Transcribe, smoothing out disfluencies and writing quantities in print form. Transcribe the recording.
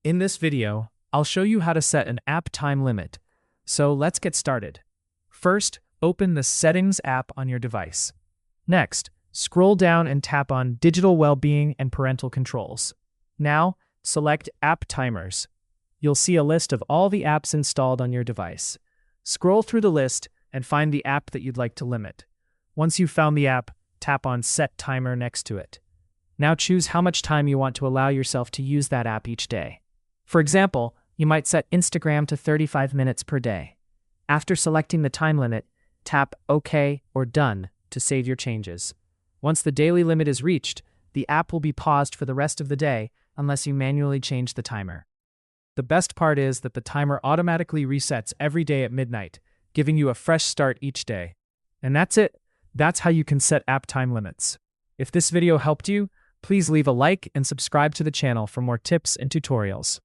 In this video, I'll show you how to set an app time limit. So let's get started. First, open the Settings app on your device. Next, scroll down and tap on Digital Wellbeing and Parental Controls. Now, select App Timers. You'll see a list of all the apps installed on your device. Scroll through the list and find the app that you'd like to limit. Once you've found the app, tap on Set Timer next to it. Now choose how much time you want to allow yourself to use that app each day. For example, you might set Instagram to 35 minutes per day. After selecting the time limit, tap OK or Done to save your changes. Once the daily limit is reached, the app will be paused for the rest of the day unless you manually change the timer. The best part is that the timer automatically resets every day at midnight, giving you a fresh start each day. And that's it. That's how you can set app time limits. If this video helped you, please leave a like and subscribe to the channel for more tips and tutorials.